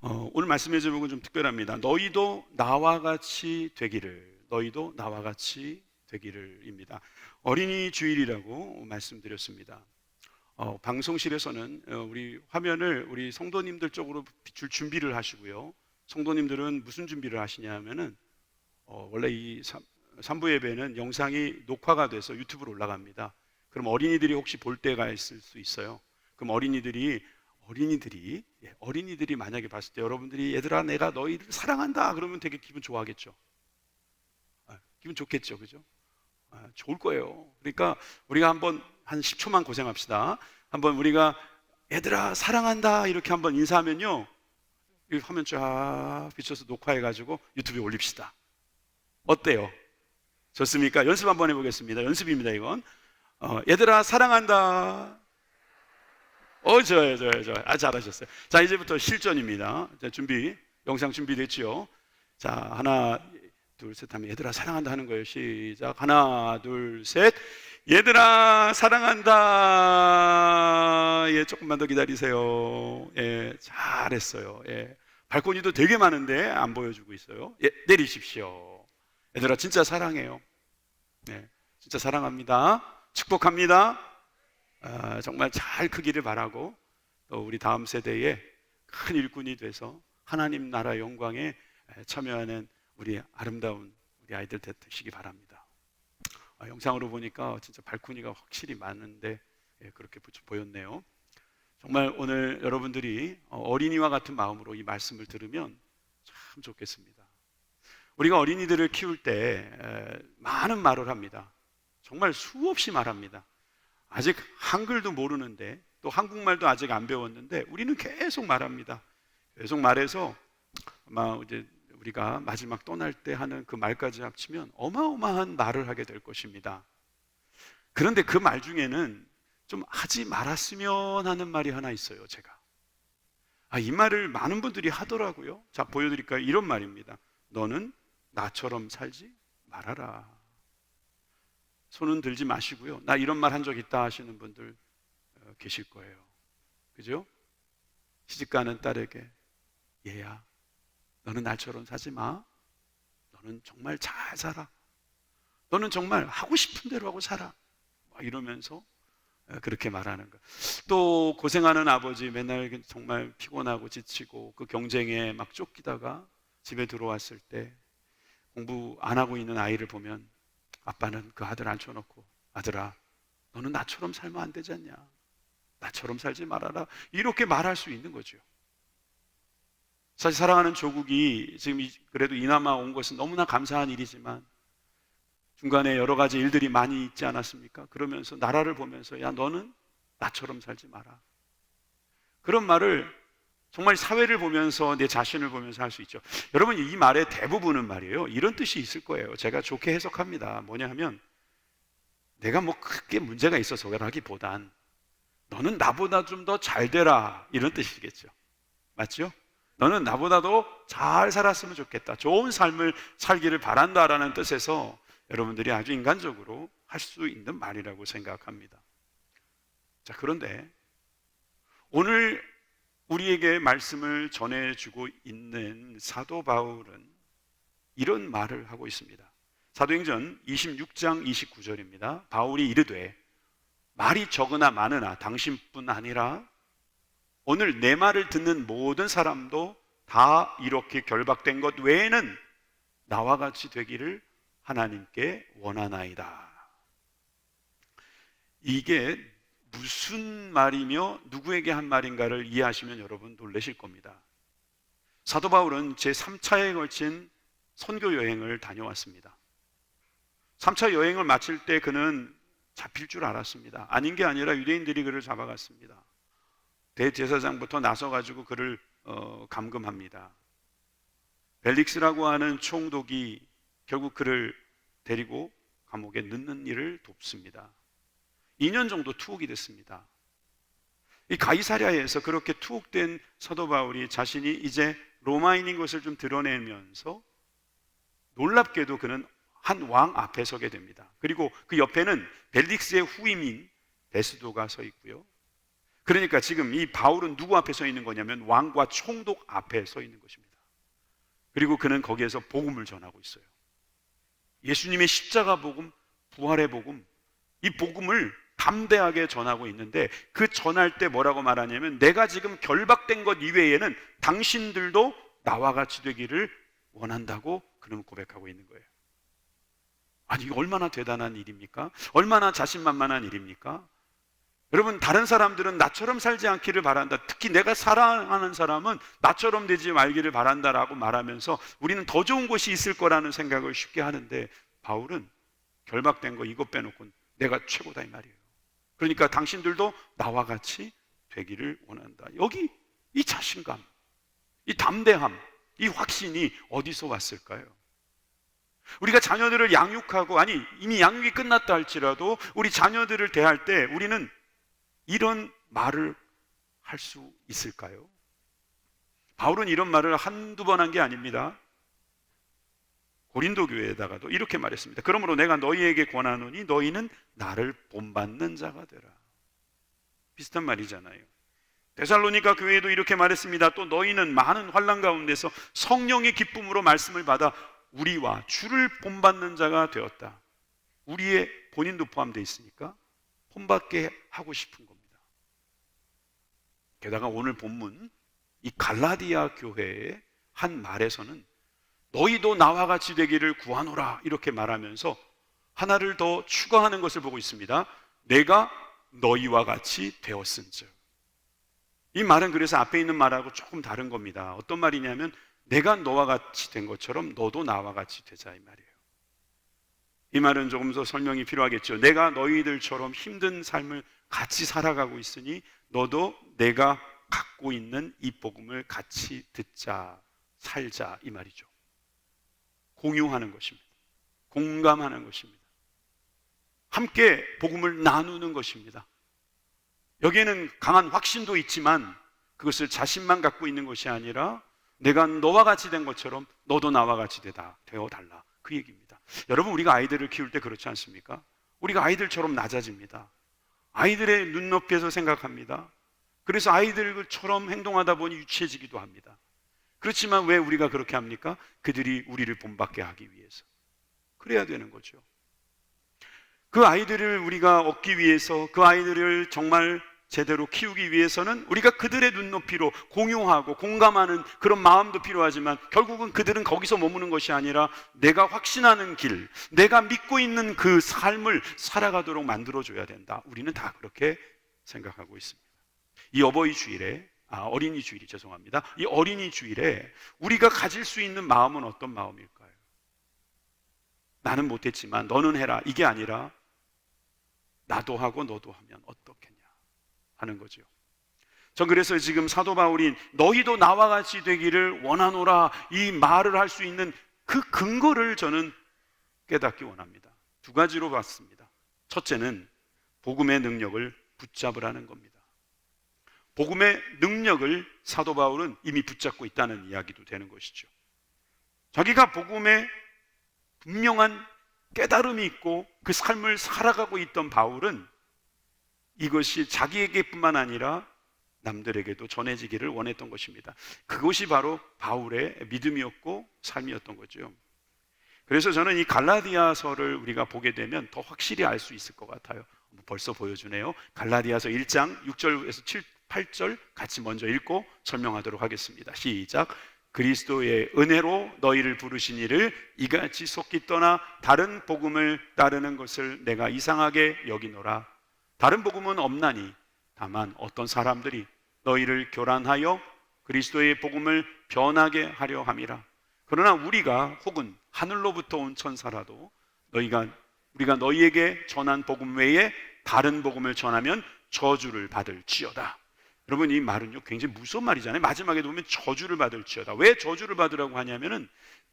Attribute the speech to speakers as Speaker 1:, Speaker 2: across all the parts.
Speaker 1: 오늘 말씀의 제목은 좀 특별합니다. 너희도 나와 같이 되기를, 너희도 나와 같이 되기를입니다. 어린이 주일이라고 말씀드렸습니다. 방송실에서는 우리 화면을 우리 성도님들 쪽으로 비출 준비를 하시고요. 성도님들은 무슨 준비를 하시냐 하면은 원래 이 3부 예배는 영상이 녹화가 돼서 유튜브로 올라갑니다. 그럼 어린이들이 혹시 볼 때가 있을 수 있어요. 그럼 어린이들이 만약에 봤을 때 여러분들이 얘들아 내가 너희를 사랑한다 그러면 되게 기분 좋아하겠죠. 기분 좋겠죠, 그죠? 좋을 거예요. 그러니까 우리가 한번 한 10초만 고생합시다. 한번 우리가 얘들아 사랑한다 이렇게 한번 인사하면요, 이 화면 쫙 비춰서 녹화해가지고 유튜브에 올립시다. 어때요? 좋습니까? 연습 한번 해보겠습니다. 연습입니다, 이건. 얘들아 사랑한다. 좋아요. 잘하셨어요. 자, 이제부터 실전입니다. 자, 영상 준비됐죠? 자, 하나, 둘, 셋 하면 얘들아 사랑한다 하는 거예요. 시작. 하나, 둘, 셋. 얘들아 사랑한다. 예, 조금만 더 기다리세요. 예, 잘했어요. 예, 발코니도 되게 많은데 안 보여주고 있어요. 예, 내리십시오. 얘들아 진짜 사랑해요. 예, 진짜 사랑합니다. 축복합니다. 정말 잘 크기를 바라고 또 우리 다음 세대에 큰 일꾼이 돼서 하나님 나라 영광에 참여하는 우리 아름다운 우리 아이들 되시기 바랍니다. 영상으로 보니까 진짜 발코니가 확실히 많은데 그렇게 보였네요. 정말 오늘 여러분들이 어린이와 같은 마음으로 이 말씀을 들으면 참 좋겠습니다. 우리가 어린이들을 키울 때 많은 말을 합니다. 정말 수없이 말합니다. 아직 한글도 모르는데 또 한국말도 아직 안 배웠는데 우리는 계속 말합니다. 계속 말해서 아마 이제 우리가 마지막 떠날 때 하는 그 말까지 합치면 어마어마한 말을 하게 될 것입니다. 그런데 그 말 중에는 좀 하지 말았으면 하는 말이 하나 있어요. 제가 이 말을 많은 분들이 하더라고요. 자, 보여드릴까요? 이런 말입니다. 너는 나처럼 살지 말아라. 손은 들지 마시고요. 나 이런 말 한 적 있다 하시는 분들 계실 거예요. 그죠? 시집가는 딸에게 얘야, 너는 나처럼 사지 마. 너는 정말 잘 살아. 너는 정말 하고 싶은 대로 하고 살아. 이러면서 그렇게 말하는 거. 또 고생하는 아버지, 맨날 정말 피곤하고 지치고 그 경쟁에 막 쫓기다가 집에 들어왔을 때 공부 안 하고 있는 아이를 보면 아빠는 그 아들 앉혀놓고 아들아 너는 나처럼 살면 안 되지 않냐, 나처럼 살지 말아라, 이렇게 말할 수 있는 거죠. 사실 사랑하는 조국이 지금 그래도 이나마 온 것은 너무나 감사한 일이지만 중간에 여러 가지 일들이 많이 있지 않았습니까? 그러면서 나라를 보면서 야 너는 나처럼 살지 마라, 그런 말을 정말 사회를 보면서 내 자신을 보면서 할 수 있죠. 여러분 이 말의 대부분은 말이에요, 이런 뜻이 있을 거예요. 제가 좋게 해석합니다. 뭐냐 하면 내가 뭐 크게 문제가 있어서라기보단 너는 나보다 좀 더 잘 되라, 이런 뜻이겠죠. 맞죠? 너는 나보다도 잘 살았으면 좋겠다, 좋은 삶을 살기를 바란다라는 뜻에서 여러분들이 아주 인간적으로 할 수 있는 말이라고 생각합니다. 자, 그런데 오늘 우리에게 말씀을 전해주고 있는 사도 바울은 이런 말을 하고 있습니다. 사도행전 26장 29절입니다. 바울이 이르되 말이 적으나 많으나 당신뿐 아니라 오늘 내 말을 듣는 모든 사람도 다 이렇게 결박된 것 외에는 나와 같이 되기를 하나님께 원하나이다. 이게 무슨 말이며 누구에게 한 말인가를 이해하시면 여러분 놀라실 겁니다. 사도 바울은 제3차에 걸친 선교 여행을 다녀왔습니다. 3차 여행을 마칠 때 그는 잡힐 줄 알았습니다. 아닌 게 아니라 유대인들이 그를 잡아갔습니다. 대제사장부터 나서가지고 그를 감금합니다. 벨릭스라고 하는 총독이 결국 그를 데리고 감옥에 넣는 일을 돕습니다. 2년 정도 투옥이 됐습니다. 이 가이사랴에서 그렇게 투옥된 사도 바울이 자신이 이제 로마인인 것을 좀 드러내면서 놀랍게도 그는 한 왕 앞에 서게 됩니다. 그리고 그 옆에는 벨릭스의 후임인 베스도가 서 있고요. 그러니까 지금 이 바울은 누구 앞에 서 있는 거냐면 왕과 총독 앞에 서 있는 것입니다. 그리고 그는 거기에서 복음을 전하고 있어요. 예수님의 십자가 복음, 부활의 복음, 이 복음을 담대하게 전하고 있는데, 그 전할 때 뭐라고 말하냐면 내가 지금 결박된 것 이외에는 당신들도 나와 같이 되기를 원한다고 그는 고백하고 있는 거예요. 아니, 이거 얼마나 대단한 일입니까? 얼마나 자신만만한 일입니까? 여러분, 다른 사람들은 나처럼 살지 않기를 바란다, 특히 내가 사랑하는 사람은 나처럼 되지 말기를 바란다라고 말하면서 우리는 더 좋은 곳이 있을 거라는 생각을 쉽게 하는데, 바울은 결박된 거 이거 빼놓고 내가 최고다 이 말이에요. 그러니까 당신들도 나와 같이 되기를 원한다. 여기 이 자신감, 이 담대함, 이 확신이 어디서 왔을까요? 우리가 자녀들을 양육하고, 아니 이미 양육이 끝났다 할지라도 우리 자녀들을 대할 때 우리는 이런 말을 할 수 있을까요? 바울은 이런 말을 한두 번 한 게 아닙니다. 고린도 교회에다가도 이렇게 말했습니다. 그러므로 내가 너희에게 권하노니 너희는 나를 본받는 자가 되라. 비슷한 말이잖아요. 데살로니가 교회에도 이렇게 말했습니다. 또 너희는 많은 환난 가운데서 성령의 기쁨으로 말씀을 받아 우리와 주를 본받는 자가 되었다. 우리의 본인도 포함되어 있으니까 본받게 하고 싶은 겁니다. 게다가 오늘 본문 이 갈라디아 교회의 한 말에서는 너희도 나와 같이 되기를 구하노라 이렇게 말하면서 하나를 더 추가하는 것을 보고 있습니다. 내가 너희와 같이 되었은즉. 이 말은 그래서 앞에 있는 말하고 조금 다른 겁니다. 어떤 말이냐면 내가 너와 같이 된 것처럼 너도 나와 같이 되자 이 말이에요. 이 말은 조금 더 설명이 필요하겠죠. 내가 너희들처럼 힘든 삶을 같이 살아가고 있으니 너도 내가 갖고 있는 이 복음을 같이 듣자, 살자 이 말이죠. 공유하는 것입니다. 공감하는 것입니다. 함께 복음을 나누는 것입니다. 여기에는 강한 확신도 있지만 그것을 자신만 갖고 있는 것이 아니라 내가 너와 같이 된 것처럼 너도 나와 같이 되어달라 그 얘기입니다. 여러분, 우리가 아이들을 키울 때 그렇지 않습니까? 우리가 아이들처럼 낮아집니다. 아이들의 눈높이에서 생각합니다. 그래서 아이들처럼 행동하다 보니 유치해지기도 합니다. 그렇지만 왜 우리가 그렇게 합니까? 그들이 우리를 본받게 하기 위해서. 그래야 되는 거죠. 그 아이들을 우리가 얻기 위해서, 그 아이들을 정말 제대로 키우기 위해서는 우리가 그들의 눈높이로 공유하고 공감하는 그런 마음도 필요하지만 결국은 그들은 거기서 머무는 것이 아니라 내가 확신하는 길, 내가 믿고 있는 그 삶을 살아가도록 만들어줘야 된다. 우리는 다 그렇게 생각하고 있습니다. 이 어버이 주일에, 어린이 주일이 죄송합니다. 이 어린이 주일에 우리가 가질 수 있는 마음은 어떤 마음일까요? 나는 못했지만 너는 해라 이게 아니라 나도 하고 너도 하면 어떻겠냐 하는 거죠. 전 그래서 지금 사도 바울이 너희도 나와 같이 되기를 원하노라 이 말을 할 수 있는 그 근거를 저는 깨닫기 원합니다. 두 가지로 봤습니다. 첫째는 복음의 능력을 붙잡으라는 겁니다. 복음의 능력을 사도 바울은 이미 붙잡고 있다는 이야기도 되는 것이죠. 자기가 복음에 분명한 깨달음이 있고 그 삶을 살아가고 있던 바울은 이것이 자기에게뿐만 아니라 남들에게도 전해지기를 원했던 것입니다. 그것이 바로 바울의 믿음이었고 삶이었던 거죠. 그래서 저는 이 갈라디아서를 우리가 보게 되면 더 확실히 알 수 있을 것 같아요. 벌써 보여주네요. 갈라디아서 1장 6절에서 8절 같이 먼저 읽고 설명하도록 하겠습니다. 시작. 그리스도의 은혜로 너희를 부르신 이를 이같이 속기 떠나 다른 복음을 따르는 것을 내가 이상하게 여기노라. 다른 복음은 없나니 다만 어떤 사람들이 너희를 교란하여 그리스도의 복음을 변하게 하려 함이라. 그러나 우리가 혹은 하늘로부터 온 천사라도 우리가 너희에게 전한 복음 외에 다른 복음을 전하면 저주를 받을지어다. 여러분, 이 말은요 굉장히 무서운 말이잖아요. 마지막에 보면 저주를 받을지어다. 왜 저주를 받으라고 하냐면은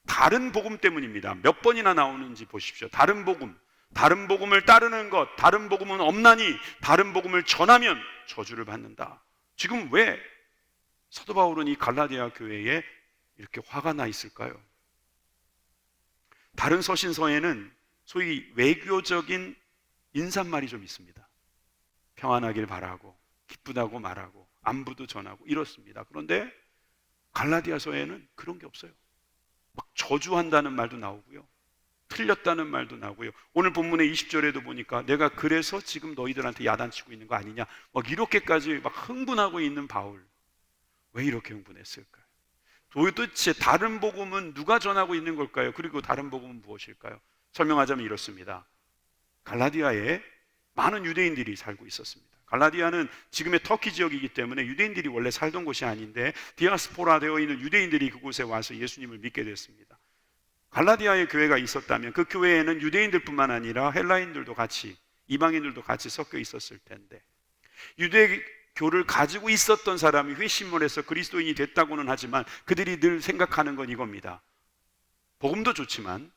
Speaker 1: 다른 복음 때문입니다. 몇 번이나 나오는지 보십시오. 다른 복음을 따르는 것, 다른 복음은 없나니 다른 복음을 전하면 저주를 받는다. 지금 왜 사도 바울은 이 갈라디아 교회에 이렇게 화가 나 있을까요? 다른 서신서에는 소위 외교적인 인사말이 좀 있습니다. 평안하길 바라고 기쁘다고 말하고 안부도 전하고 이렇습니다. 그런데 갈라디아서에는 그런 게 없어요. 막 저주한다는 말도 나오고요, 틀렸다는 말도 나오고요. 오늘 본문의 20절에도 보니까 내가 그래서 지금 너희들한테 야단치고 있는 거 아니냐, 막 이렇게까지 막 흥분하고 있는 바울. 왜 이렇게 흥분했을까요? 도대체 다른 복음은 누가 전하고 있는 걸까요? 그리고 다른 복음은 무엇일까요? 설명하자면 이렇습니다. 갈라디아에 많은 유대인들이 살고 있었습니다. 갈라디아는 지금의 터키 지역이기 때문에 유대인들이 원래 살던 곳이 아닌데 디아스포라 되어 있는 유대인들이 그곳에 와서 예수님을 믿게 됐습니다. 갈라디아에 교회가 있었다면 그 교회에는 유대인들뿐만 아니라 헬라인들도 같이, 이방인들도 같이 섞여 있었을 텐데, 유대교를 가지고 있었던 사람이 회심을 해서 그리스도인이 됐다고는 하지만 그들이 늘 생각하는 건 이겁니다. 복음도 좋지만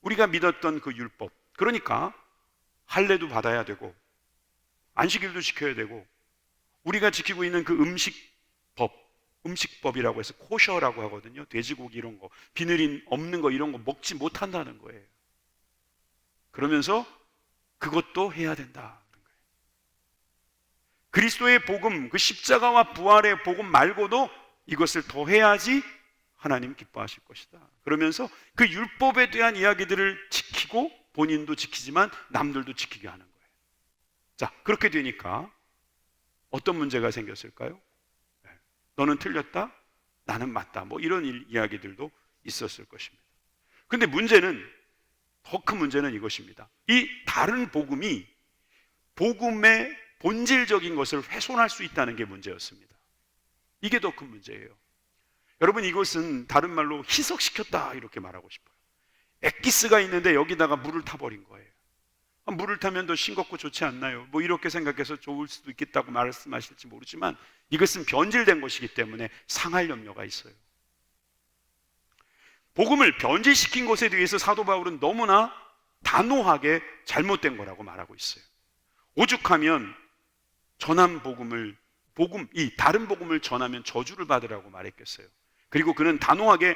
Speaker 1: 우리가 믿었던 그 율법, 그러니까 할례도 받아야 되고 안식일도 지켜야 되고 우리가 지키고 있는 그 음식법이라고 해서 코셔라고 하거든요. 돼지고기 이런 거, 비늘이 없는 거 이런 거 먹지 못한다는 거예요. 그러면서 그것도 해야 된다. 그리스도의 복음, 그 십자가와 부활의 복음 말고도 이것을 더 해야지 하나님 기뻐하실 것이다. 그러면서 그 율법에 대한 이야기들을 지키고 본인도 지키지만 남들도 지키게 하는 거예요. 자, 그렇게 되니까 어떤 문제가 생겼을까요? 너는 틀렸다, 나는 맞다, 뭐 이런 이야기들도 있었을 것입니다. 근데 문제는, 더 큰 문제는 이것입니다. 이 다른 복음이 복음의 본질적인 것을 훼손할 수 있다는 게 문제였습니다. 이게 더 큰 문제예요. 여러분, 이것은 다른 말로 희석시켰다 이렇게 말하고 싶어요. 엑기스가 있는데 여기다가 물을 타버린 거예요. 물을 타면 더 싱겁고 좋지 않나요? 뭐 이렇게 생각해서 좋을 수도 있겠다고 말씀하실지 모르지만 이것은 변질된 것이기 때문에 상할 염려가 있어요. 복음을 변질시킨 것에 대해서 사도 바울은 너무나 단호하게 잘못된 거라고 말하고 있어요. 오죽하면 이 다른 복음을 전하면 저주를 받으라고 말했겠어요. 그리고 그는 단호하게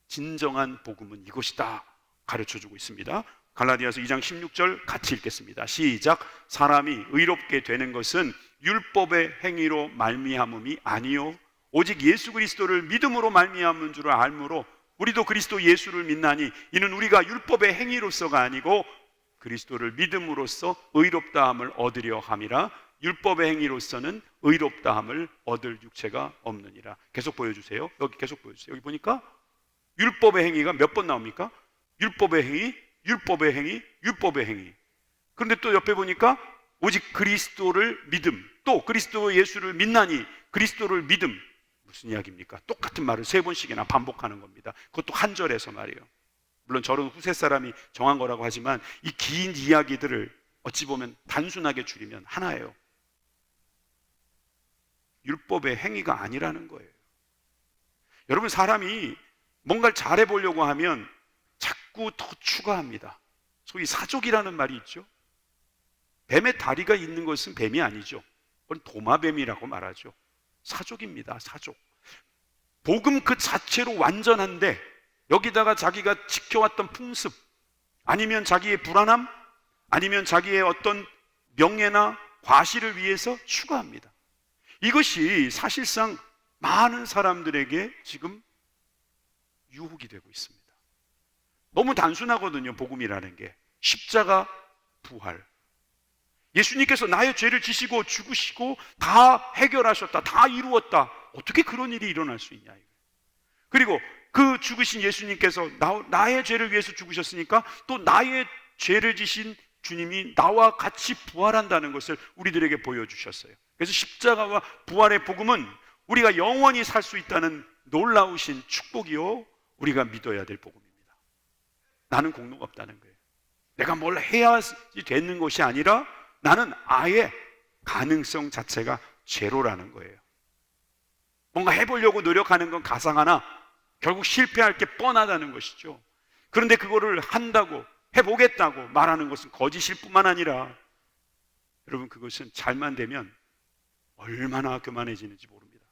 Speaker 1: 진정한 복음은 이것이다 가르쳐주고 있습니다. 갈라디아서 2장 16절 같이 읽겠습니다. 시작. 사람이 의롭게 되는 것은 율법의 행위로 말미암음이 아니요 오직 예수 그리스도를 믿음으로 말미암은 줄을 알므로 우리도 그리스도 예수를 믿나니 이는 우리가 율법의 행위로서가 아니고 그리스도를 믿음으로써 의롭다함을 얻으려 함이라. 율법의 행위로서는 의롭다함을 얻을 육체가 없느니라. 계속 보여주세요. 여기 계속 보여주세요. 여기 보니까 율법의 행위가 몇 번 나옵니까? 율법의 행위, 율법의 행위, 율법의 행위. 그런데 또 옆에 보니까 오직 그리스도를 믿음, 또 그리스도 예수를 믿나니 그리스도를 믿음. 무슨 이야기입니까? 똑같은 말을 3번씩이나 반복하는 겁니다. 그것도 한 절에서 말이에요. 물론 저런 후세 사람이 정한 거라고 하지만 이 긴 이야기들을 어찌 보면 단순하게 줄이면 하나예요. 율법의 행위가 아니라는 거예요. 여러분, 사람이 뭔가를 잘해보려고 하면 자꾸 더 추가합니다. 소위 사족이라는 말이 있죠. 뱀의 다리가 있는 것은 뱀이 아니죠. 그건 도마뱀이라고 말하죠. 사족입니다. 사족. 복음 그 자체로 완전한데 여기다가 자기가 지켜왔던 풍습, 아니면 자기의 불안함, 아니면 자기의 어떤 명예나 과시를 위해서 추가합니다. 이것이 사실상 많은 사람들에게 지금 유혹이 되고 있습니다. 너무 단순하거든요. 복음이라는 게 십자가, 부활. 예수님께서 나의 죄를 지시고 죽으시고 다 해결하셨다, 다 이루었다. 어떻게 그런 일이 일어날 수 있냐. 그리고 그 죽으신 예수님께서 나의 죄를 위해서 죽으셨으니까 또 나의 죄를 지신 주님이 나와 같이 부활한다는 것을 우리들에게 보여주셨어요. 그래서 십자가와 부활의 복음은 우리가 영원히 살 수 있다는 놀라우신 축복이요, 우리가 믿어야 될 복음입니다. 나는 공로가 없다는 거예요. 내가 뭘 해야지 되는 것이 아니라 나는 아예 가능성 자체가 제로라는 거예요. 뭔가 해보려고 노력하는 건 가상하나 결국 실패할 게 뻔하다는 것이죠. 그런데 그거를 한다고, 해보겠다고 말하는 것은 거짓일 뿐만 아니라 여러분, 그것은 잘만 되면 얼마나 교만해지는지 모릅니다.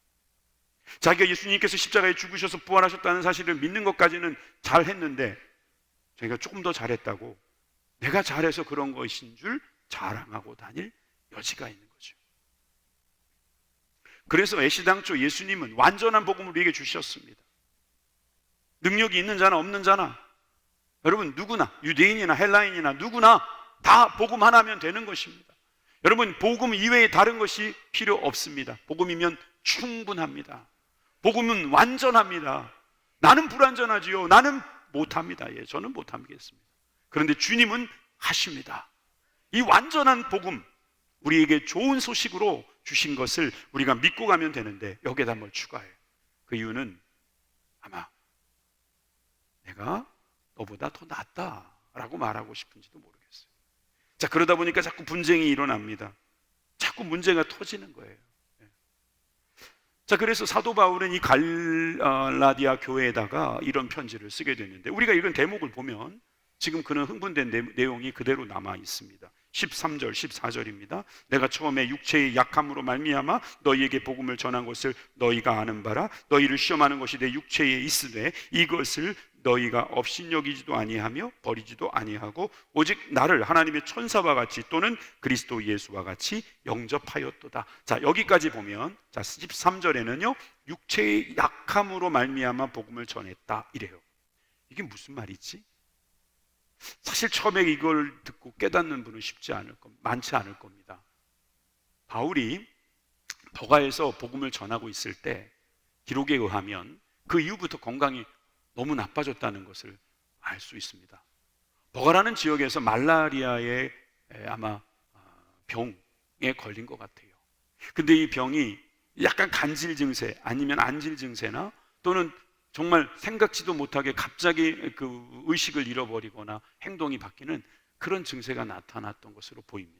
Speaker 1: 자기가 예수님께서 십자가에 죽으셔서 부활하셨다는 사실을 믿는 것까지는 잘했는데 자기가 조금 더 잘했다고, 내가 잘해서 그런 것인 줄 자랑하고 다닐 여지가 있는 거죠. 그래서 애시당초 예수님은 완전한 복음을 우리에게 주셨습니다. 능력이 있는 자나 없는 자나, 여러분 누구나, 유대인이나 헬라인이나 누구나 다 복음 하나면 되는 것입니다. 여러분, 복음 이외에 다른 것이 필요 없습니다. 복음이면 충분합니다. 복음은 완전합니다. 나는 불완전하지요. 나는 못합니다. 예, 저는 못하겠습니다. 그런데 주님은 하십니다. 이 완전한 복음, 우리에게 좋은 소식으로 주신 것을 우리가 믿고 가면 되는데, 여기에다 뭘 추가해요. 그 이유는 아마 내가 너보다 더 낫다라고 말하고 싶은지도 모르겠어요. 자, 그러다 보니까 자꾸 분쟁이 일어납니다. 자꾸 문제가 터지는 거예요. 자, 그래서 사도 바울은 이 갈라디아 교회에다가 이런 편지를 쓰게 됐는데, 우리가 읽은 대목을 보면 지금 그는 흥분된 내용이 그대로 남아 있습니다. 13절, 14절입니다. 내가 처음에 육체의 약함으로 말미암아 너희에게 복음을 전한 것을 너희가 아는 바라. 너희를 시험하는 것이 내 육체에 있으되 이것을 너희가 업신여기지도 아니하며 버리지도 아니하고 오직 나를 하나님의 천사와 같이 또는 그리스도 예수와 같이 영접하였도다. 자, 여기까지 보면, 자, 13절에는요 육체의 약함으로 말미암아 복음을 전했다 이래요. 이게 무슨 말이지? 사실 처음에 이걸 듣고 깨닫는 분은 많지 않을 겁니다. 바울이 버가에서 복음을 전하고 있을 때 기록에 의하면 그 이후부터 건강이 너무 나빠졌다는 것을 알 수 있습니다. 버가라는 지역에서 말라리아의 아마 병에 걸린 것 같아요. 근데 이 병이 약간 간질 증세 아니면 안질 증세나 또는 정말 생각지도 못하게 갑자기 그 의식을 잃어버리거나 행동이 바뀌는 그런 증세가 나타났던 것으로 보입니다.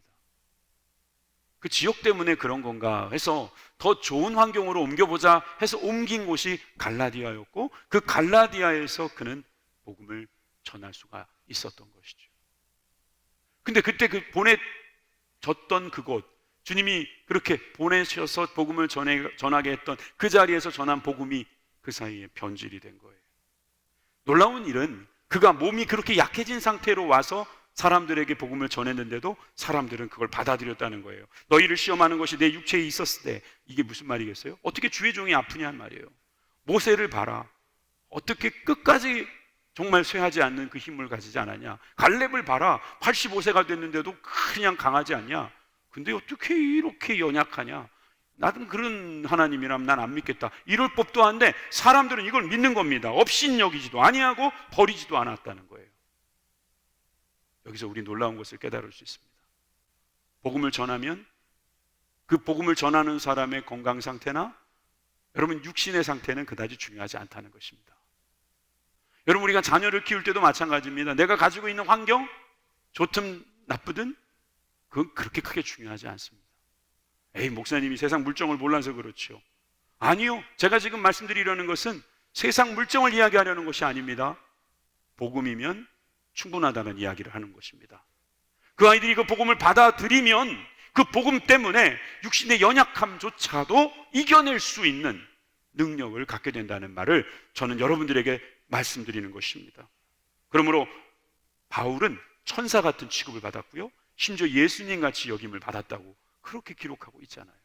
Speaker 1: 그 지역 때문에 그런 건가 해서 더 좋은 환경으로 옮겨보자 해서 옮긴 곳이 갈라디아였고, 그 갈라디아에서 그는 복음을 전할 수가 있었던 것이죠. 근데 그때 그 보내졌던 그곳, 주님이 그렇게 보내셔서 복음을 전하게 했던 그 자리에서 전한 복음이 그 사이에 변질이 된 거예요. 놀라운 일은 그가 몸이 그렇게 약해진 상태로 와서 사람들에게 복음을 전했는데도 사람들은 그걸 받아들였다는 거예요. 너희를 시험하는 것이 내 육체에 있었을 때, 이게 무슨 말이겠어요? 어떻게 주의 종이 아프냐 말이에요. 모세를 봐라. 어떻게 끝까지 정말 쇠하지 않는 그 힘을 가지지 않았냐. 갈렙을 봐라. 85세가 됐는데도 그냥 강하지 않냐. 근데 어떻게 이렇게 연약하냐. 나는 그런 하나님이라면 난 안 믿겠다. 이럴 법도 한데 사람들은 이걸 믿는 겁니다. 업신여기지도 아니하고 버리지도 않았다는 거예요. 여기서 우리 놀라운 것을 깨달을 수 있습니다. 복음을 전하면 그 복음을 전하는 사람의 건강 상태나 여러분 육신의 상태는 그다지 중요하지 않다는 것입니다. 여러분, 우리가 자녀를 키울 때도 마찬가지입니다. 내가 가지고 있는 환경, 좋든 나쁘든 그건 그렇게 크게 중요하지 않습니다. 에이, 목사님이 세상 물정을 몰라서 그렇죠. 아니요, 제가 지금 말씀드리려는 것은 세상 물정을 이야기하려는 것이 아닙니다. 복음이면 충분하다는 이야기를 하는 것입니다. 그 아이들이 그 복음을 받아들이면 그 복음 때문에 육신의 연약함조차도 이겨낼 수 있는 능력을 갖게 된다는 말을 저는 여러분들에게 말씀드리는 것입니다. 그러므로 바울은 천사 같은 취급을 받았고요, 심지어 예수님 같이 여김을 받았다고 그렇게 기록하고 있잖아요.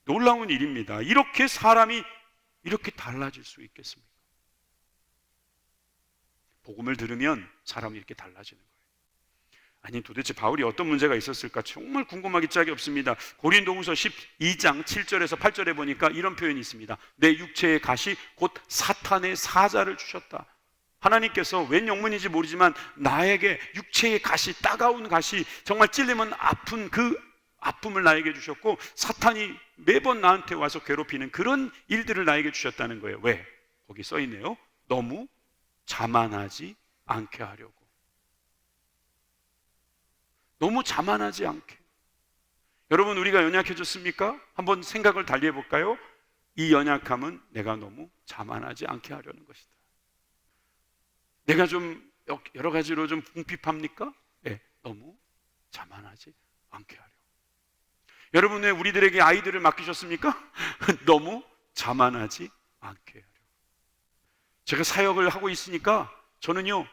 Speaker 1: 놀라운 일입니다. 이렇게 사람이 이렇게 달라질 수 있겠습니까? 복음을 들으면 사람이 이렇게 달라지는 거예요. 아니, 도대체 바울이 어떤 문제가 있었을까 정말 궁금하기 짝이 없습니다. 고린도후서 12장 7절에서 8절에 보니까 이런 표현이 있습니다. 내 육체의 가시 곧 사탄의 사자를 주셨다. 하나님께서 웬 영문인지 모르지만 나에게 육체의 가시, 따가운 가시, 정말 찔리면 아픈 그 아픔을 나에게 주셨고, 사탄이 매번 나한테 와서 괴롭히는 그런 일들을 나에게 주셨다는 거예요. 왜? 거기 써 있네요. 너무 자만하지 않게 하려고. 너무 자만하지 않게. 여러분, 우리가 연약해졌습니까? 한번 생각을 달리 해볼까요? 이 연약함은 내가 너무 자만하지 않게 하려는 것이다. 내가 좀 여러 가지로 좀 궁핍합니까? 네, 너무 자만하지 않게 하려고. 여러분, 왜 우리들에게 아이들을 맡기셨습니까? 너무 자만하지 않게 하려고. 제가 사역을 하고 있으니까 저는요,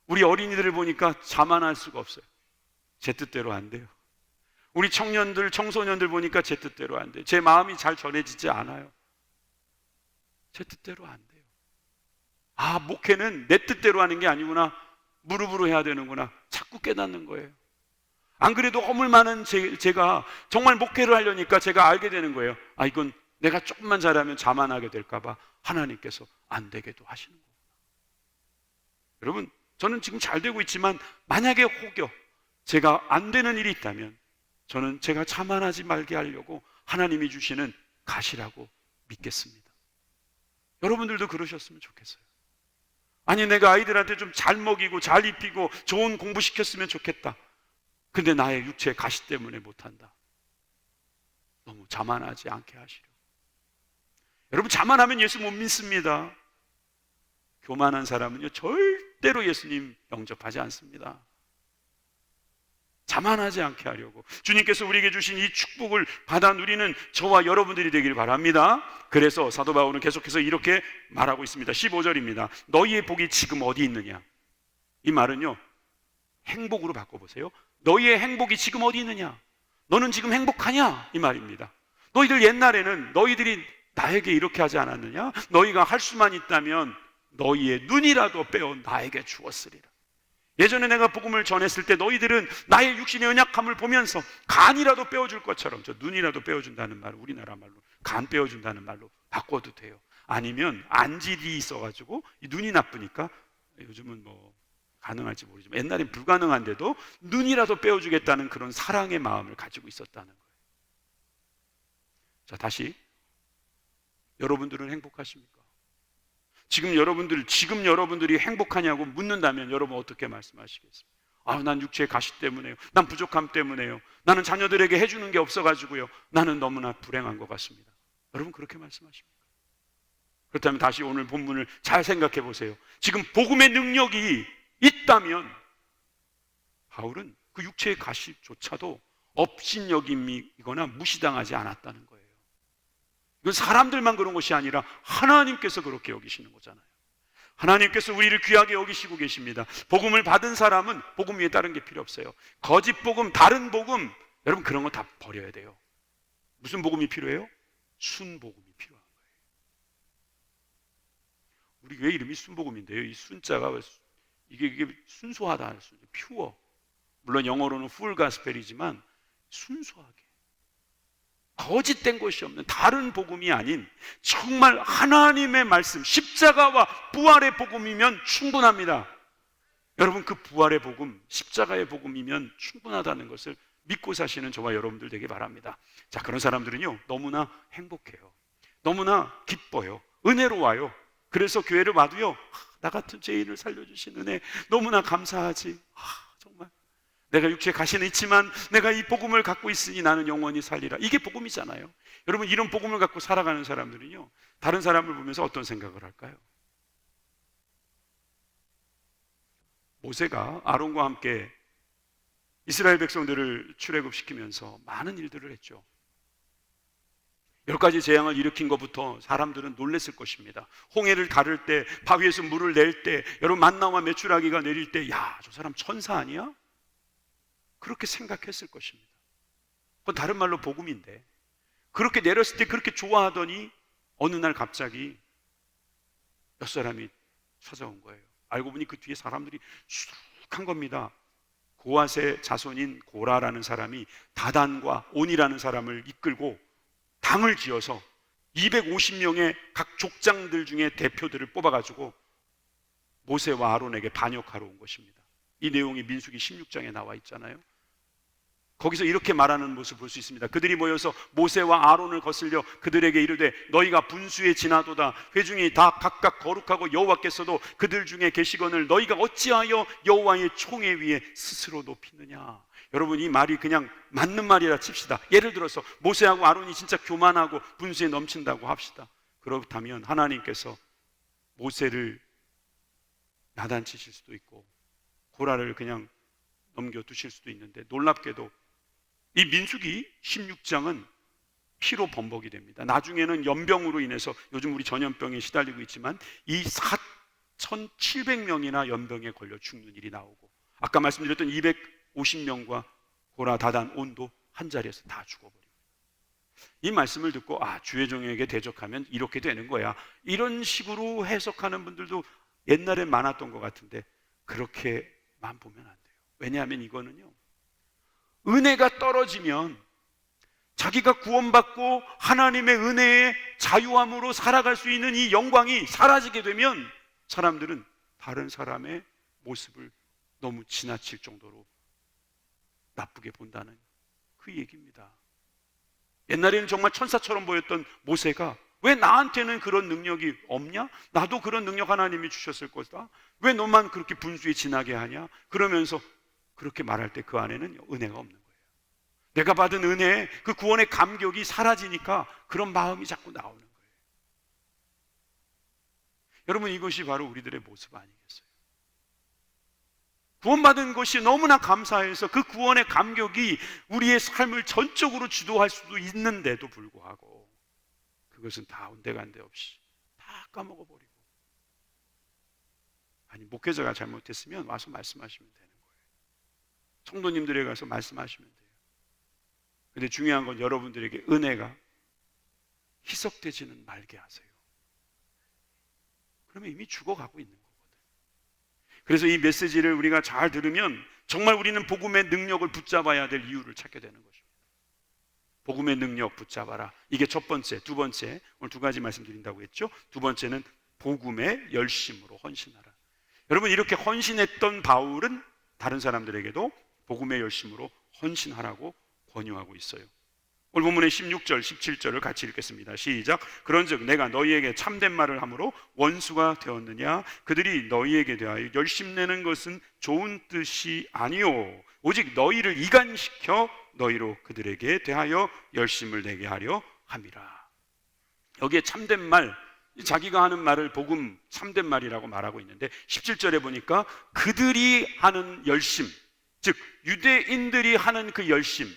Speaker 1: 우리 어린이들을 보니까 자만할 수가 없어요. 제 뜻대로 안 돼요. 우리 청년들, 청소년들 보니까 제 뜻대로 안 돼요. 제 마음이 잘 전해지지 않아요. 제 뜻대로 안 돼요. 아, 목회는 내 뜻대로 하는 게 아니구나. 무릎으로 해야 되는구나. 자꾸 깨닫는 거예요. 안 그래도 허물 많은 제가 정말 목회를 하려니까 제가 알게 되는 거예요. 아, 이건 내가 조금만 잘하면 자만하게 될까봐 하나님께서 안 되게도 하시는 거예요. 여러분, 저는 지금 잘 되고 있지만 만약에 혹여 제가 안 되는 일이 있다면 저는 제가 자만하지 말게 하려고 하나님이 주시는 가시라고 믿겠습니다. 여러분들도 그러셨으면 좋겠어요. 아니, 내가 아이들한테 좀 잘 먹이고 잘 입히고 좋은 공부 시켰으면 좋겠다. 근데 나의 육체의 가시 때문에 못한다. 너무 자만하지 않게 하시려. 여러분, 자만하면 예수 못 믿습니다. 교만한 사람은요 절대로 예수님 영접하지 않습니다. 자만하지 않게 하려고 주님께서 우리에게 주신 이 축복을 받아 누리는 저와 여러분들이 되길 바랍니다. 그래서 사도 바울은 계속해서 이렇게 말하고 있습니다. 15절입니다. 너희의 복이 지금 어디 있느냐? 이 말은요 행복으로 바꿔보세요. 너희의 행복이 지금 어디 있느냐? 너는 지금 행복하냐? 이 말입니다. 너희들 옛날에는 너희들이 나에게 이렇게 하지 않았느냐? 너희가 할 수만 있다면 너희의 눈이라도 빼어 나에게 주었으리라. 예전에 내가 복음을 전했을 때 너희들은 나의 육신의 연약함을 보면서 간이라도 빼어줄 것처럼, 저 눈이라도 빼어준다는 말, 우리나라 말로 간 빼어준다는 말로 바꿔도 돼요. 아니면 안질이 있어가지고 이 눈이 나쁘니까, 요즘은 뭐 가능할지 모르지만 옛날엔 불가능한데도 눈이라도 빼어주겠다는 그런 사랑의 마음을 가지고 있었다는 거예요. 자, 다시, 여러분들은 행복하십니까? 지금 여러분들이 행복하냐고 묻는다면 여러분 어떻게 말씀하시겠습니까? 아, 난 육체의 가시 때문에요. 난 부족함 때문에요. 나는 자녀들에게 해주는 게 없어가지고요. 나는 너무나 불행한 것 같습니다. 여러분 그렇게 말씀하십니까? 그렇다면 다시 오늘 본문을 잘 생각해 보세요. 지금 복음의 능력이 있다면 바울은 그 육체의 가시조차도 업신여김이거나 무시당하지 않았다는 거예요. 이건 사람들만 그런 것이 아니라 하나님께서 그렇게 여기시는 거잖아요. 하나님께서 우리를 귀하게 여기시고 계십니다. 복음을 받은 사람은 복음 위에 다른 게 필요 없어요. 거짓 복음, 다른 복음, 여러분 그런 거 다 버려야 돼요. 무슨 복음이 필요해요? 순복음이 필요한 거예요. 우리 교회 이름이 순복음인데요, 이 순자가 이게 순수하다, 퓨어. 물론 영어로는 풀 가스펠이지만 순수하게, 거짓된 것이 없는 다른 복음이 아닌 정말 하나님의 말씀, 십자가와 부활의 복음이면 충분합니다. 여러분 그 부활의 복음, 십자가의 복음이면 충분하다는 것을 믿고 사시는 저와 여러분들 되길 바랍니다. 자, 그런 사람들은요 너무나 행복해요. 너무나 기뻐요. 은혜로워요. 그래서 교회를 와도요, 나 같은 죄인을 살려주신 은혜 너무나 감사하지. 정말 내가 육체에 가시는 있지만 내가 이 복음을 갖고 있으니 나는 영원히 살리라. 이게 복음이잖아요. 여러분 이런 복음을 갖고 살아가는 사람들은요 다른 사람을 보면서 어떤 생각을 할까요? 모세가 아론과 함께 이스라엘 백성들을 출애굽시키면서 많은 일들을 했죠. 10가지 재앙을 일으킨 것부터 사람들은 놀랬을 것입니다. 홍해를 가를 때, 바위에서 물을 낼 때, 여러분 만나와 메추라기가 내릴 때, 야, 저 사람 천사 아니야? 그렇게 생각했을 것입니다. 그건 다른 말로 복음인데, 그렇게 내렸을 때 그렇게 좋아하더니 어느 날 갑자기 몇 사람이 찾아온 거예요. 알고 보니 그 뒤에 사람들이 수룩한 겁니다. 고앗의 자손인 고라라는 사람이 다단과 온이라는 사람을 이끌고 당을 지어서 250명의 각 족장들 중에 대표들을 뽑아가지고 모세와 아론에게 반역하러 온 것입니다. 이 내용이 민수기 16장에 나와 있잖아요. 거기서 이렇게 말하는 모습을 볼 수 있습니다. 그들이 모여서 모세와 아론을 거슬려 그들에게 이르되 너희가 분수에 지나도다. 회중이 다 각각 거룩하고 여호와께서도 그들 중에 계시거늘 너희가 어찌하여 여호와의 총회 위에 스스로 높이느냐. 여러분 이 말이 그냥 맞는 말이라 칩시다. 예를 들어서 모세하고 아론이 진짜 교만하고 분수에 넘친다고 합시다. 그렇다면 하나님께서 모세를 야단치실 수도 있고 고라를 그냥 넘겨두실 수도 있는데, 놀랍게도 이 민수기 16장은 피로 범벅이 됩니다. 나중에는 연병으로 인해서 요즘 우리 전염병에 시달리고 있지만 이 4,700명이나 연병에 걸려 죽는 일이 나오고, 아까 말씀드렸던 250명과 고라, 다단, 온도 한 자리에서 다 죽어버리고, 이 말씀을 듣고 주의 종에게 대적하면 이렇게 되는 거야, 이런 식으로 해석하는 분들도 옛날엔 많았던 것 같은데 그렇게만 보면 안 돼요. 왜냐하면 이거는요, 은혜가 떨어지면 자기가 구원받고 하나님의 은혜의 자유함으로 살아갈 수 있는 이 영광이 사라지게 되면 사람들은 다른 사람의 모습을 너무 지나칠 정도로 나쁘게 본다는 그 얘기입니다. 옛날에는 정말 천사처럼 보였던 모세가 왜 나한테는 그런 능력이 없냐? 나도 그런 능력 하나님이 주셨을 거다. 왜 너만 그렇게 분수에 지나게 하냐? 그러면서 그렇게 말할 때 그 안에는 은혜가 없는 거예요. 내가 받은 은혜, 그 구원의 감격이 사라지니까 그런 마음이 자꾸 나오는 거예요. 여러분, 이것이 바로 우리들의 모습 아니겠어요? 구원받은 것이 너무나 감사해서 그 구원의 감격이 우리의 삶을 전적으로 주도할 수도 있는데도 불구하고 그것은 다 온데간데 없이 다 까먹어버리고, 아니, 목회자가 잘못했으면 와서 말씀하시면 되는 거예요. 성도님들에게 가서 말씀하시면 돼요. 근데 중요한 건 여러분들에게 은혜가 희석되지는 말게 하세요. 그러면 이미 죽어가고 있는 거거든. 그래서 이 메시지를 우리가 잘 들으면 정말 우리는 복음의 능력을 붙잡아야 될 이유를 찾게 되는 것입니다. 복음의 능력 붙잡아라. 이게 첫 번째. 두 번째, 오늘 두 가지 말씀드린다고 했죠. 두 번째는 복음의 열심으로 헌신하라. 여러분, 이렇게 헌신했던 바울은 다른 사람들에게도 복음의 열심으로 헌신하라고 권유하고 있어요. 오늘 본문의 16절, 17절을 같이 읽겠습니다. 시작. 그런즉 내가 너희에게 참된 말을 함으로 원수가 되었느냐? 그들이 너희에게 대하여 열심내는 것은 좋은 뜻이 아니요 오직 너희를 이간시켜 너희로 그들에게 대하여 열심을 내게 하려 함이라. 여기에 참된 말, 자기가 하는 말을 복음 참된 말이라고 말하고 있는데 17절에 보니까 그들이 하는 열심, 즉 유대인들이 하는 그 열심,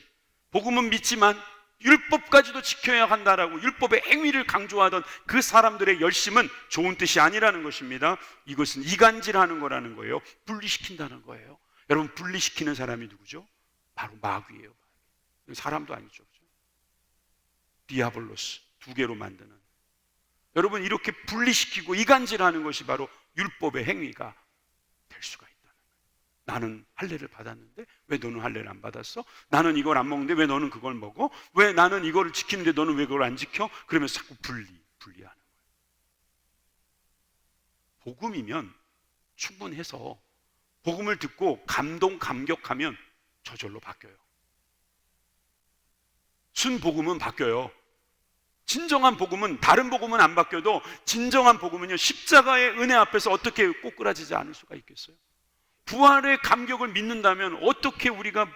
Speaker 1: 복음은 믿지만 율법까지도 지켜야 한다라고 율법의 행위를 강조하던 그 사람들의 열심은 좋은 뜻이 아니라는 것입니다. 이것은 이간질하는 거라는 거예요. 분리시킨다는 거예요. 여러분, 분리시키는 사람이 누구죠? 바로 마귀예요. 사람도 아니죠. 디아블로스, 두 개로 만드는. 여러분, 이렇게 분리시키고 이간질하는 것이 바로 율법의 행위가 될 수가 있다는 거예요. 나는 할례를 받았는데 왜 너는 할례를 안 받았어? 나는 이걸 안 먹는데 왜 너는 그걸 먹어? 왜 나는 이거를 지키는데 너는 왜 그걸 안 지켜? 그러면서 자꾸 분리하는 거예요. 복음이면 충분해서 복음을 듣고 감동하면 저절로 바뀌어요. 순복음은 바뀌어요. 진정한 복음은, 다른 복음은 안 바뀌어도 진정한 복음은요, 십자가의 은혜 앞에서 어떻게 꼬꾸라지지 않을 수가 있겠어요? 부활의 감격을 믿는다면 어떻게 우리가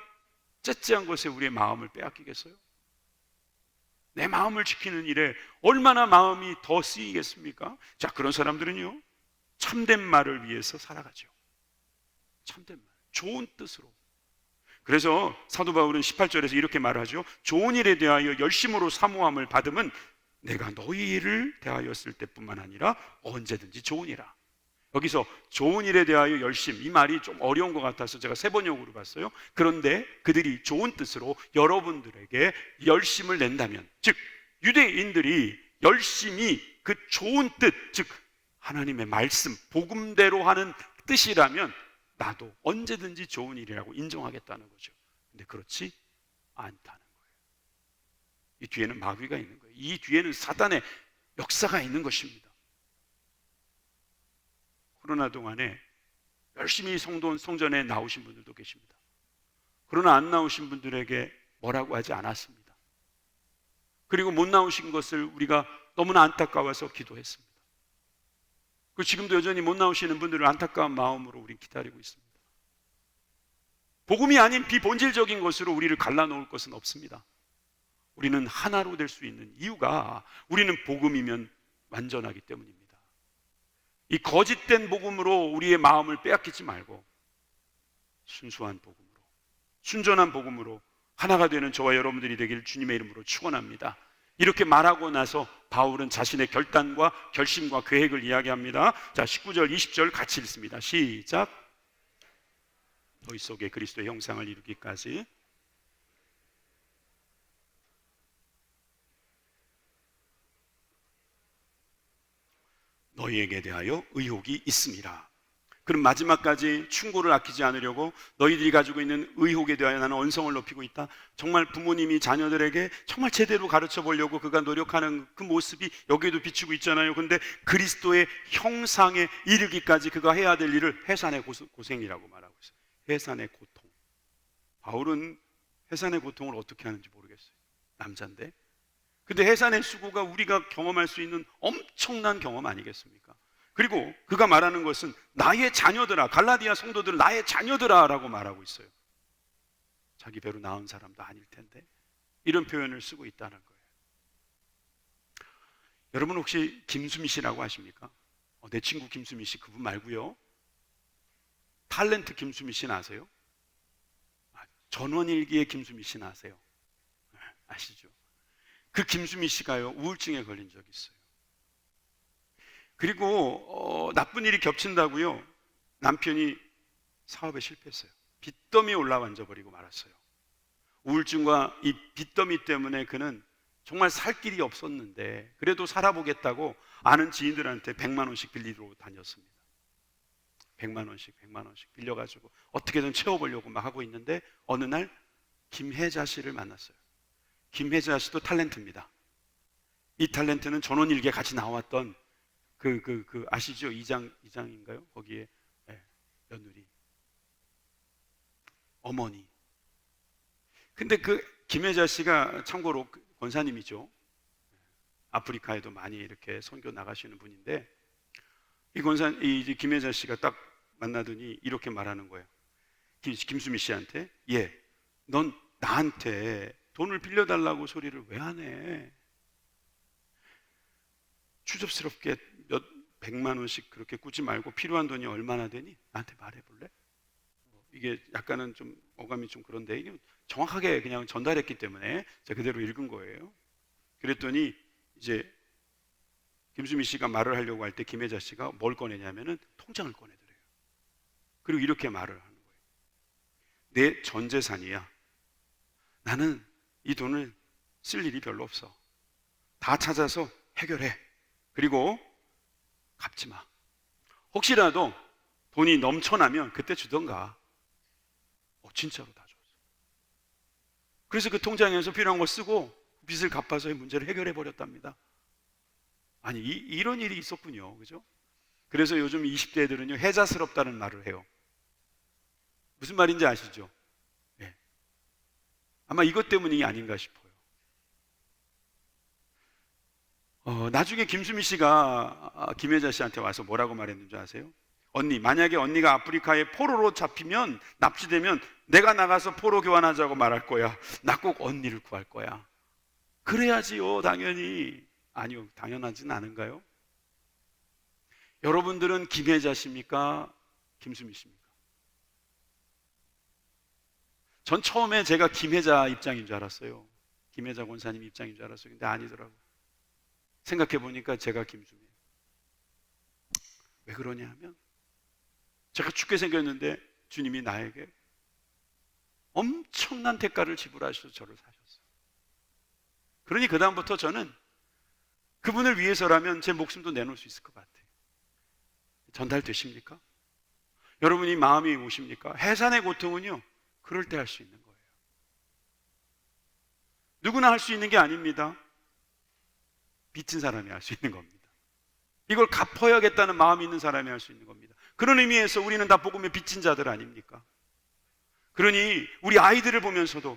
Speaker 1: 째째한 것에 우리의 마음을 빼앗기겠어요? 내 마음을 지키는 일에 얼마나 마음이 더 쓰이겠습니까? 자, 그런 사람들은요, 참된 말을 위해서 살아가죠. 참된 말, 좋은 뜻으로. 그래서 사도 바울은 18절에서 이렇게 말하죠. 좋은 일에 대하여 열심으로 사모함을 받음은 내가 너희를 대하였을 때뿐만 아니라 언제든지 좋으니라. 여기서 좋은 일에 대하여 열심, 이 말이 좀 어려운 것 같아서 제가 세 번역으로 봤어요. 그런데 그들이 좋은 뜻으로 여러분들에게 열심을 낸다면, 즉 유대인들이 열심히 그 좋은 뜻, 즉 하나님의 말씀, 복음대로 하는 뜻이라면 나도 언제든지 좋은 일이라고 인정하겠다는 거죠. 근데 그렇지 않다는 거예요. 이 뒤에는 마귀가 있는 거예요. 이 뒤에는 사단의 역사가 있는 것입니다. 코로나 동안에 열심히 성전에 나오신 분들도 계십니다. 그러나 안 나오신 분들에게 뭐라고 하지 않았습니다. 그리고 못 나오신 것을 우리가 너무나 안타까워서 기도했습니다. 그 지금도 여전히 못 나오시는 분들을 안타까운 마음으로 우리 기다리고 있습니다. 복음이 아닌 비본질적인 것으로 우리를 갈라놓을 것은 없습니다. 우리는 하나로 될 수 있는 이유가 우리는 복음이면 완전하기 때문입니다. 이 거짓된 복음으로 우리의 마음을 빼앗기지 말고 순수한 복음으로, 순전한 복음으로 하나가 되는 저와 여러분들이 되기를 주님의 이름으로 축원합니다. 이렇게 말하고 나서 바울은 자신의 결단과 결심과 계획을 이야기합니다. 자, 19절, 20절 같이 읽습니다. 시작. 너희 속에 그리스도의 형상을 이루기까지 너희에게 대하여 의혹이 있음이라. 그럼 마지막까지 충고를 아끼지 않으려고 너희들이 가지고 있는 의혹에 대하여 나는 언성을 높이고 있다. 정말 부모님이 자녀들에게 정말 제대로 가르쳐 보려고 그가 노력하는 그 모습이 여기에도 비추고 있잖아요. 그런데 그리스도의 형상에 이르기까지 그가 해야 될 일을 해산의 고생이라고 말하고 있어요. 해산의 고통. 바울은 해산의 고통을 어떻게 하는지 모르겠어요. 남자인데. 근데 해산의 수고가 우리가 경험할 수 있는 엄청난 경험 아니겠습니까? 그리고 그가 말하는 것은 나의 자녀들아, 갈라디아 성도들 나의 자녀들아 라고 말하고 있어요. 자기 배로 낳은 사람도 아닐 텐데 이런 표현을 쓰고 있다는 거예요. 여러분 혹시 김수미 씨라고 아십니까? 내 친구 김수미 씨 그분 말고요. 탤런트 김수미 씨는 아세요? 전원일기의 김수미 씨는 아세요? 아시죠? 그 김수미 씨가요 우울증에 걸린 적이 있어요. 그리고 나쁜 일이 겹친다고요 남편이 사업에 실패했어요. 빚더미에 올라앉아버리고 말았어요. 우울증과 이 빚더미 때문에 그는 정말 살 길이 없었는데 그래도 살아보겠다고 아는 지인들한테 100만 원씩 빌리러 다녔습니다. 100만 원씩 빌려가지고 어떻게든 채워보려고 막 하고 있는데 어느 날 김혜자 씨를 만났어요. 김혜자 씨도 탤런트입니다. 이 탤런트는 전원일기에 같이 나왔던 아시죠? 이장인가요? 거기에 며느리 어머니. 근데 그 김혜자 씨가 참고로 권사님이죠. 아프리카에도 많이 이렇게 선교 나가시는 분인데 이 김혜자 씨가 딱 만나더니 이렇게 말하는 거예요. 김수미 씨한테 넌 나한테 돈을 빌려달라고 소리를 왜 안 해? 추접스럽게 몇 백만 원씩 그렇게 꾸지 말고 필요한 돈이 얼마나 되니? 나한테 말해볼래? 이게 약간은 좀 어감이 좀 그런데 이게 정확하게 그냥 전달했기 때문에 제가 그대로 읽은 거예요. 그랬더니 이제 김수미 씨가 말을 하려고 할 때 김혜자 씨가 뭘 꺼내냐면은 통장을 꺼내더래요. 그리고 이렇게 말을 하는 거예요. 내 전 재산이야. 나는 이 돈을 쓸 일이 별로 없어. 다 찾아서 해결해. 그리고 갚지 마. 혹시라도 돈이 넘쳐나면 그때 주던가. 진짜로 다 줬어. 그래서 그 통장에서 필요한 거 쓰고 빚을 갚아서 문제를 해결해 버렸답니다. 아니 이런 일이 있었군요. 그죠? 그래서 요즘 20대 애들은요 해자스럽다는 말을 해요. 무슨 말인지 아시죠? 네. 아마 이것 때문이 아닌가 싶어요. 나중에 김수미 씨가 김혜자 씨한테 와서 뭐라고 말했는지 아세요? 언니, 만약에 언니가 아프리카에 포로로 잡히면 납치되면 내가 나가서 포로 교환하자고 말할 거야. 나 꼭 언니를 구할 거야. 그래야지요, 당연히. 아니요, 당연하진 않은가요? 여러분들은 김혜자 씨입니까? 김수미 씨입니까? 전 처음에 제가 김혜자 입장인 줄 알았어요. 김혜자 권사님 입장인 줄 알았어요. 근데 아니더라고요. 생각해 보니까 제가 김수미예요. 왜 그러냐 하면 제가 죽게 생겼는데 주님이 나에게 엄청난 대가를 지불하셔서 저를 사셨어요. 그러니 그 다음부터 저는 그분을 위해서라면 제 목숨도 내놓을 수 있을 것 같아요. 전달되십니까? 여러분이 마음이 오십니까? 해산의 고통은요 그럴 때 할 수 있는 거예요. 누구나 할 수 있는 게 아닙니다. 빚진 사람이 할 수 있는 겁니다. 이걸 갚아야겠다는 마음이 있는 사람이 할 수 있는 겁니다. 그런 의미에서 우리는 다 복음의 빚진 자들 아닙니까? 그러니 우리 아이들을 보면서도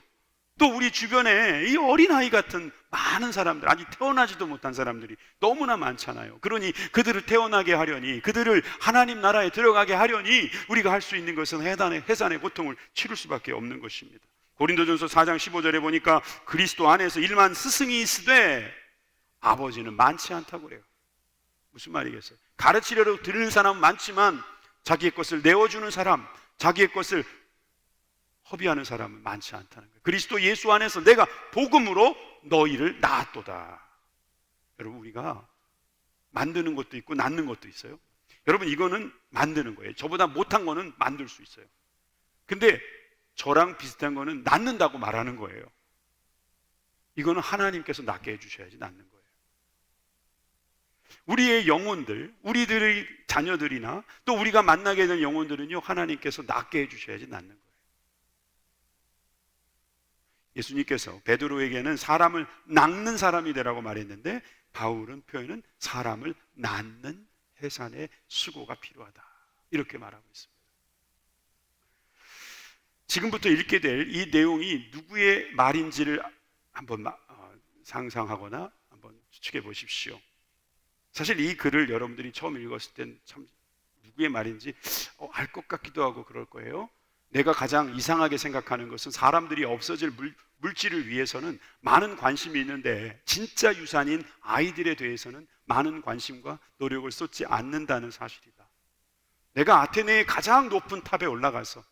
Speaker 1: 또 우리 주변에 이 어린아이 같은 많은 사람들, 아직 태어나지도 못한 사람들이 너무나 많잖아요. 그러니 그들을 태어나게 하려니, 그들을 하나님 나라에 들어가게 하려니 우리가 할 수 있는 것은 해산의 고통을 치를 수밖에 없는 것입니다. 고린도전서 4장 15절에 보니까 그리스도 안에서 일만 스승이 있으되 아버지는 많지 않다고 그래요. 무슨 말이겠어요? 가르치려고 들은 사람은 많지만 자기의 것을 내어주는 사람, 자기의 것을 허비하는 사람은 많지 않다는 거예요. 그리스도 예수 안에서 내가 복음으로 너희를 낳았도다. 여러분, 우리가 만드는 것도 있고 낳는 것도 있어요. 여러분, 이거는 만드는 거예요. 저보다 못한 거는 만들 수 있어요. 근데 저랑 비슷한 거는 낳는다고 말하는 거예요. 이거는 하나님께서 낳게 해주셔야지 낳는 거예요. 우리의 영혼들, 우리들의 자녀들이나 또 우리가 만나게 된 영혼들은요, 하나님께서 낫게 해주셔야지 낫는 거예요. 예수님께서 베드로에게는 사람을 낚는 사람이 되라고 말했는데, 바울은 표현은 사람을 낳는 해산의 수고가 필요하다, 이렇게 말하고 있습니다. 지금부터 읽게 될 이 내용이 누구의 말인지를 한번 상상하거나 한번 추측해 보십시오. 사실 이 글을 여러분들이 처음 읽었을 땐 참 누구의 말인지 알 것 같기도 하고 그럴 거예요. 내가 가장 이상하게 생각하는 것은 사람들이 없어질 물질을 위해서는 많은 관심이 있는데 진짜 유산인 아이들에 대해서는 많은 관심과 노력을 쏟지 않는다는 사실이다. 내가 아테네의 가장 높은 탑에 올라가서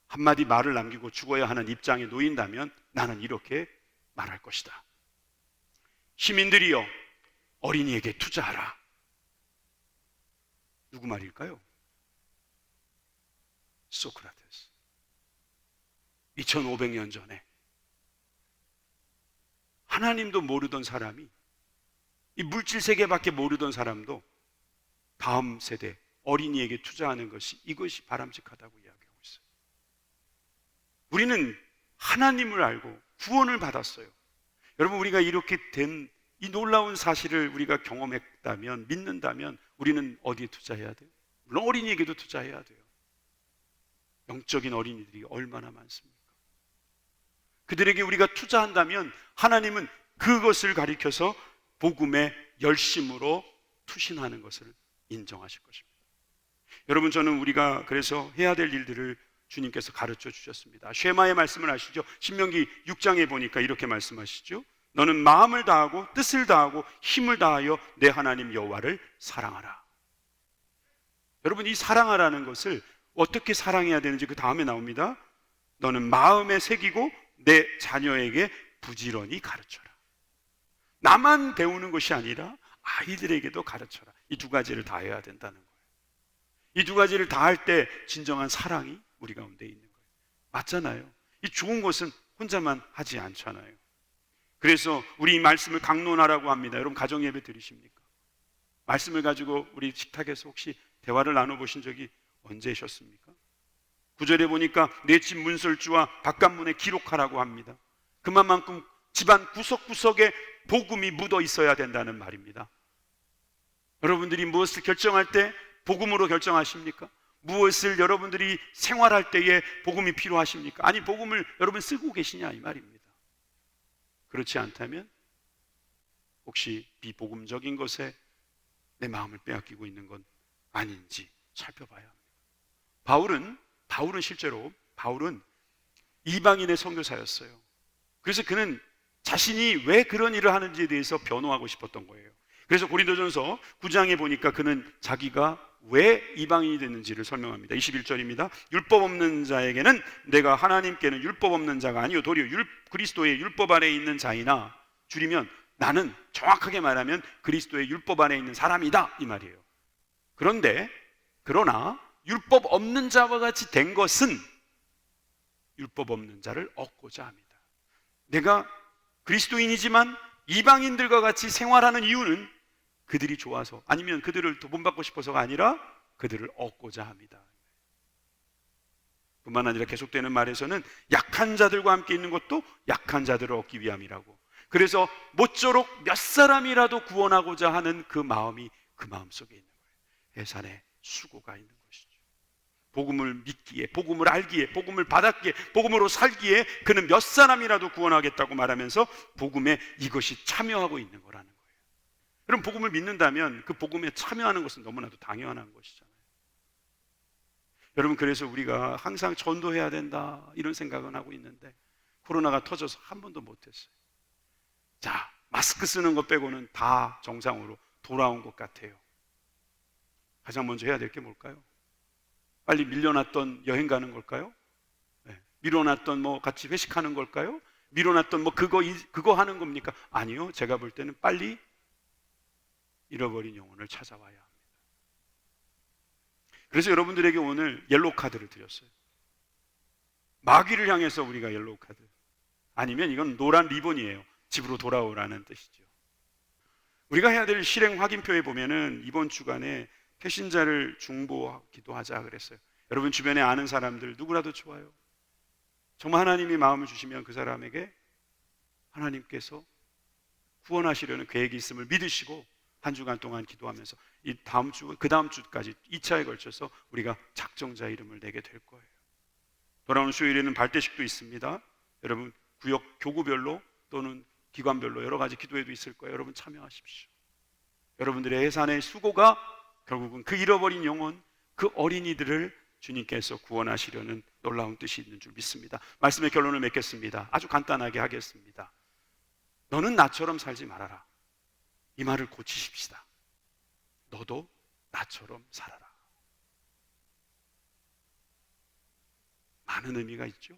Speaker 1: 한마디 말을 남기고 죽어야 하는 입장에 놓인다면 나는 이렇게 말할 것이다. 시민들이여, 어린이에게 투자하라. 누구 말일까요? 소크라테스. 2500년 전에 하나님도 모르던 사람이, 이 물질 세계밖에 모르던 사람도 다음 세대 어린이에게 투자하는 것이, 이것이 바람직하다고 이야기하고 있어요. 우리는 하나님을 알고 구원을 받았어요. 여러분, 우리가 이렇게 된 이 놀라운 사실을 우리가 경험했다면, 믿는다면 우리는 어디에 투자해야 돼요? 물론 어린이에게도 투자해야 돼요. 영적인 어린이들이 얼마나 많습니까? 그들에게 우리가 투자한다면 하나님은 그것을 가리켜서 복음의 열심으로 투신하는 것을 인정하실 것입니다. 여러분, 저는 우리가 그래서 해야 될 일들을 주님께서 가르쳐 주셨습니다. 쉐마의 말씀을 아시죠? 신명기 6장에 보니까 이렇게 말씀하시죠. 너는 마음을 다하고 뜻을 다하고 힘을 다하여 내 하나님 여호와를 사랑하라. 여러분, 이 사랑하라는 것을 어떻게 사랑해야 되는지 그 다음에 나옵니다. 너는 마음에 새기고 내 자녀에게 부지런히 가르쳐라. 나만 배우는 것이 아니라 아이들에게도 가르쳐라. 이 두 가지를 다 해야 된다는 거예요. 이 두 가지를 다 할 때 진정한 사랑이 우리 가운데 있는 거예요. 맞잖아요. 이 좋은 것은 혼자만 하지 않잖아요. 그래서 우리 이 말씀을 강론하라고 합니다. 여러분, 가정예배 드리십니까? 말씀을 가지고 우리 식탁에서 혹시 대화를 나눠보신 적이 언제셨습니까? 9절에 보니까 내 집 문설주와 바깥문에 기록하라고 합니다. 그만큼 집안 구석구석에 복음이 묻어 있어야 된다는 말입니다. 여러분들이 무엇을 결정할 때 복음으로 결정하십니까? 무엇을 여러분들이 생활할 때에 복음이 필요하십니까? 아니, 복음을 여러분 쓰고 계시냐, 이 말입니다. 그렇지 않다면 혹시 비복음적인 것에 내 마음을 빼앗기고 있는 건 아닌지 살펴봐야 합니다. 바울은 실제로 이방인의 선교사였어요. 그래서 그는 자신이 왜 그런 일을 하는지에 대해서 변호하고 싶었던 거예요. 그래서 고린도전서 9장에 보니까 그는 자기가 왜 이방인이 됐는지를 설명합니다. 21절입니다. 율법 없는 자에게는 내가 하나님께는 율법 없는 자가 아니요 도리어 그리스도의 율법 아래에 있는 자이나, 줄이면 나는 정확하게 말하면 그리스도의 율법 안에 있는 사람이다, 이 말이에요. 그러나 율법 없는 자와 같이 된 것은 율법 없는 자를 얻고자 합니다. 내가 그리스도인이지만 이방인들과 같이 생활하는 이유는 그들이 좋아서, 아니면 그들을 더 본받고 싶어서가 아니라 그들을 얻고자 합니다. 뿐만 아니라 계속되는 말에서는 약한 자들과 함께 있는 것도 약한 자들을 얻기 위함이라고. 그래서 모쪼록 몇 사람이라도 구원하고자 하는 그 마음이 그 마음 속에 있는 거예요. 해산의 수고가 있는 것이죠. 복음을 믿기에, 복음을 알기에, 복음을 받았기에, 복음으로 살기에 그는 몇 사람이라도 구원하겠다고 말하면서 복음에 이것이 참여하고 있는 거라는 거예요. 여러분, 복음을 믿는다면 그 복음에 참여하는 것은 너무나도 당연한 것이잖아요. 여러분, 그래서 우리가 항상 전도해야 된다 이런 생각은 하고 있는데 코로나가 터져서 한 번도 못했어요. 자, 마스크 쓰는 것 빼고는 다 정상으로 돌아온 것 같아요. 가장 먼저 해야 될 게 뭘까요? 빨리 밀려났던 여행 가는 걸까요? 네. 미뤄놨던 같이 회식하는 걸까요? 미뤄놨던 그거 하는 겁니까? 아니요, 제가 볼 때는 빨리 잃어버린 영혼을 찾아와야 합니다. 그래서 여러분들에게 오늘 옐로우 카드를 드렸어요. 마귀를 향해서 우리가 옐로우 카드, 아니면 이건 노란 리본이에요. 집으로 돌아오라는 뜻이죠. 우리가 해야 될 실행 확인표에 보면은 이번 주간에 개신자를 중보하기도 하자 그랬어요. 여러분 주변에 아는 사람들 누구라도 좋아요. 정말 하나님이 마음을 주시면 그 사람에게 하나님께서 구원하시려는 계획이 있음을 믿으시고 한 주간 동안 기도하면서 이 다음 주, 그 다음 주까지 2차에 걸쳐서 우리가 작정자 이름을 내게 될 거예요. 돌아오는 수요일에는 발대식도 있습니다. 여러분 구역 교구별로 또는 기관별로 여러 가지 기도회도 있을 거예요. 여러분 참여하십시오. 여러분들의 해산의 수고가 결국은 그 잃어버린 영혼, 그 어린이들을 주님께서 구원하시려는 놀라운 뜻이 있는 줄 믿습니다. 말씀의 결론을 맺겠습니다. 아주 간단하게 하겠습니다. 너는 나처럼 살지 말아라. 이 말을 고치십시다. 너도 나처럼 살아라. 많은 의미가 있죠.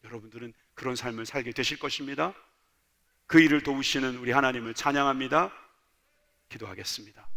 Speaker 1: 여러분들은 그런 삶을 살게 되실 것입니다. 그 일을 도우시는 우리 하나님을 찬양합니다. 기도하겠습니다.